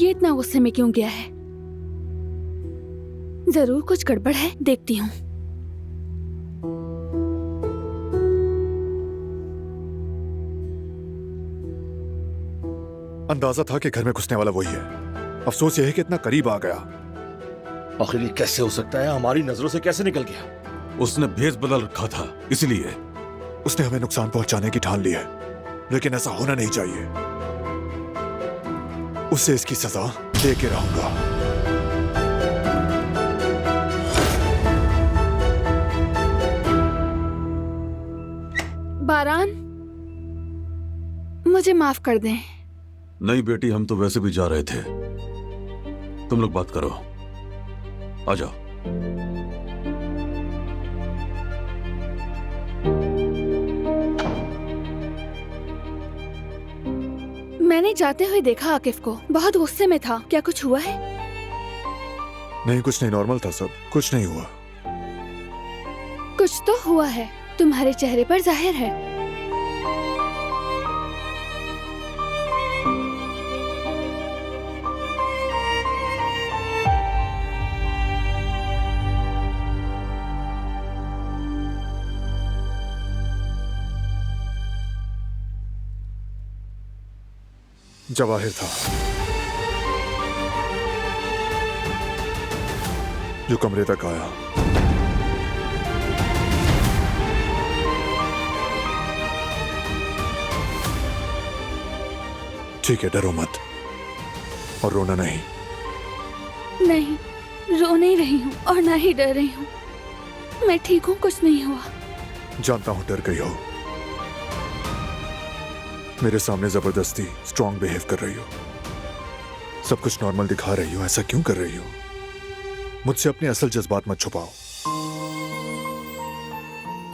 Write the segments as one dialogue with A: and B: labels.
A: ये इतना गुस्से में क्यों गया है? जरूर कुछ गड़बड़ है, देखती हूँ।
B: अंदाजा था कि घर में घुसने वाला वही है। अफसोस यह है कि इतना करीब आ गया।
C: आखिर ये कैसे हो सकता है? हमारी नजरों से कैसे निकल गया?
D: उसने भेस बदल रखा था, इसलिए
B: उसने हमें नुकसान पहुंचाने की ठान ली है, लेकिन ऐसा होना नहीं चाहिए। उसे इसकी सजा दे के रहूंगा।
A: बारान, मुझे माफ कर दें।
D: नहीं बेटी, हम तो वैसे भी जा रहे थे। तुम लोग बात करो, आ जाओ।
A: मैंने जाते हुए देखा आकिफ को, बहुत गुस्से में था। क्या कुछ हुआ है?
B: नहीं, कुछ नहीं, नॉर्मल था सब, कुछ नहीं हुआ।
A: कुछ तो हुआ है, तुम्हारे चेहरे पर जाहिर है।
B: जवाहिर था जो कमरे तक आया। ठीक है, डरो मत और रोना नहीं।
A: नहीं, रो नहीं रही हूँ और ना ही डर रही हूँ। मैं ठीक हूँ, कुछ नहीं हुआ।
B: जानता हूं डर गई हो। मेरे सामने जबरदस्ती स्ट्रॉन्ग बिहेव कर रही हो, सब कुछ नॉर्मल दिखा रही हो। ऐसा क्यों कर रही हो? मुझसे अपने असल जज्बात मत छुपाओ।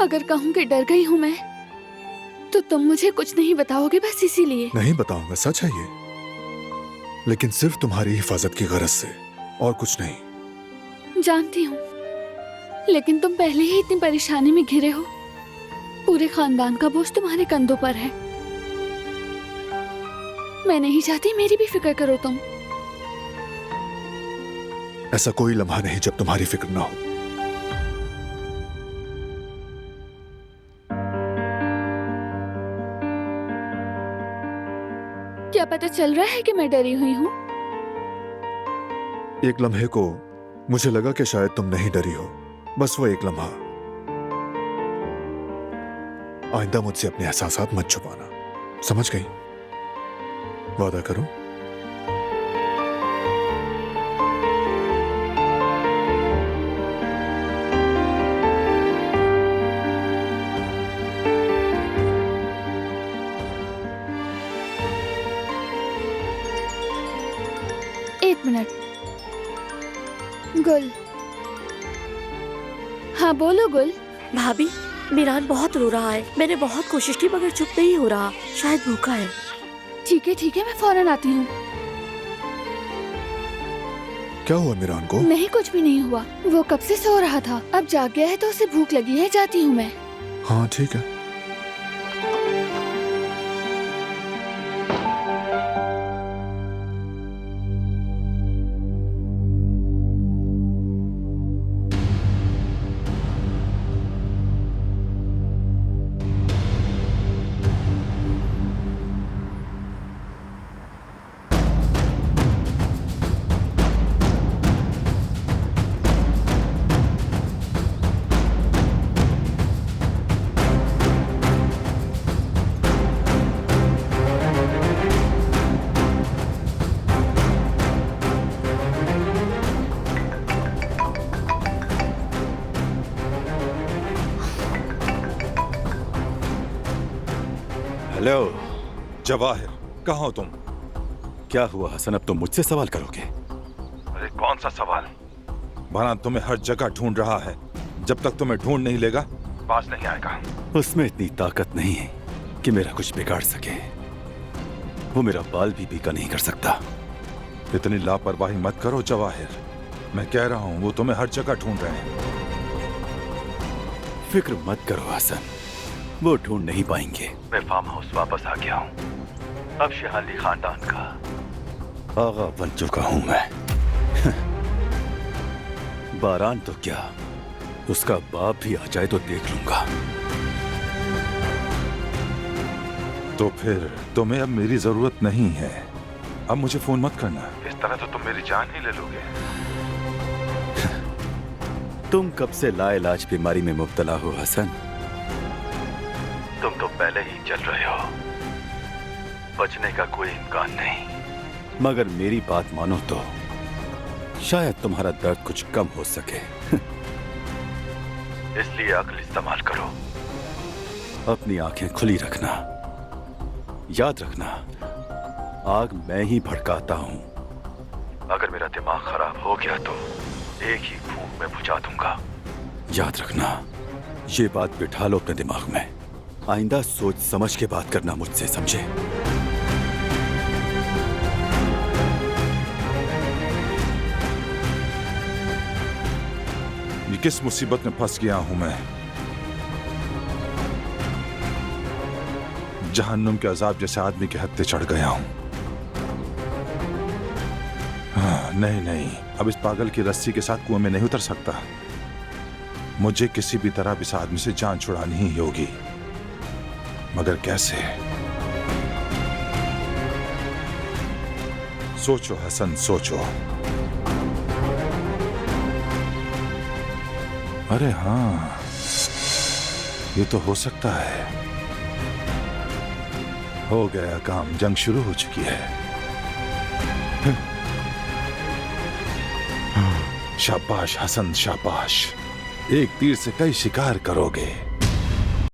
A: अगर कहूँ कि डर गई हूँ मैं, तो तुम मुझे कुछ नहीं बताओगे, बस इसीलिए।
B: नहीं बताऊंगा, सच है ये, लेकिन सिर्फ तुम्हारी हिफाजत की गरज से, और कुछ नहीं।
A: जानती हूँ, लेकिन तुम पहले ही इतनी परेशानी में घिरे हो। पूरे खानदान का बोझ तुम्हारे कंधों पर है। मैं नहीं चाहती मेरी भी फिक्र करो तुम।
B: ऐसा कोई लम्हा नहीं जब तुम्हारी फिक्र ना हो।
A: क्या पता चल रहा है कि मैं डरी हुई हूँ?
B: एक लम्हे को मुझे लगा कि शायद तुम नहीं डरी हो, बस वो एक लम्हा। आइंदा मुझसे अपने एहसासात मत छुपाना, समझ गई? वादा करो।
A: एक मिनट। गुल। हाँ बोलो गुल।
E: भाभी, मिरान बहुत रो रहा है। मैंने बहुत कोशिश की मगर चुप नहीं हो रहा, शायद भूखा है।
A: ठीक है, मैं फौरन आती हूँ।
B: क्या हुआ मिरान को?
A: नहीं, कुछ भी नहीं हुआ। वो कब से सो रहा था, अब जाग गया है तो उसे भूख लगी है। जाती हूँ मैं।
B: हाँ ठीक है।
F: हेलो जवाहिर, कहाँ हो तुम?
D: क्या हुआ हसन, अब तुम मुझसे सवाल करोगे?
F: अरे कौन सा सवाल? भाना तुम्हें हर जगह ढूंढ रहा है। जब तक तुम्हें ढूंढ नहीं लेगा पास नहीं आएगा।
D: उसमें इतनी ताकत नहीं है कि मेरा कुछ बिगाड़ सके। वो मेरा बाल भी बीका नहीं कर सकता।
F: इतनी लापरवाही मत करो जवाहिर, मैं कह रहा हूँ वो तुम्हें हर जगह ढूंढ रहे हैं।
D: फिक्र मत करो हसन, वो ढूंढ नहीं पाएंगे। मैं फार्म हाउस वापस आ गया हूँ। अब शहाली खानदान का आगा बन चुका हूं मैं। बारान तो क्या, उसका बाप भी आ जाए तो देख लूंगा।
F: तो फिर तुम्हें अब मेरी जरूरत नहीं है। अब मुझे फोन मत करना, इस तरह तो तुम मेरी जान ही ले लोगे।
D: तुम कब से लाइलाज बीमारी में मुब्तला हो हसन? तुम तो पहले ही चल रहे हो, बचने का कोई इम्कान नहीं। मगर मेरी बात मानो तो शायद तुम्हारा दर्द कुछ कम हो सके। इसलिए अक्ल इस्तेमाल करो, अपनी आंखें खुली रखना। याद रखना, आग मैं ही भड़काता हूं। अगर मेरा दिमाग खराब हो गया तो एक ही फूंक में बुझा दूंगा। याद रखना, ये बात बिठा लो अपने दिमाग में। आइंदा सोच समझ के बात करना मुझसे, समझे?
F: ये किस मुसीबत में फंस गया हूं मैं? जहन्नुम के अजाब जैसे आदमी के हत्थे चढ़ गया हूं। हाँ, नहीं, अब इस पागल की रस्सी के साथ कुएं में नहीं उतर सकता। मुझे किसी भी तरह इस आदमी से जान छुड़ानी ही होगी, मगर कैसे? सोचो हसन, सोचो। अरे हाँ, ये तो हो सकता है। हो गया काम, जंग शुरू हो चुकी है। शाबाश हसन, शाबाश। एक तीर से कई शिकार करोगे।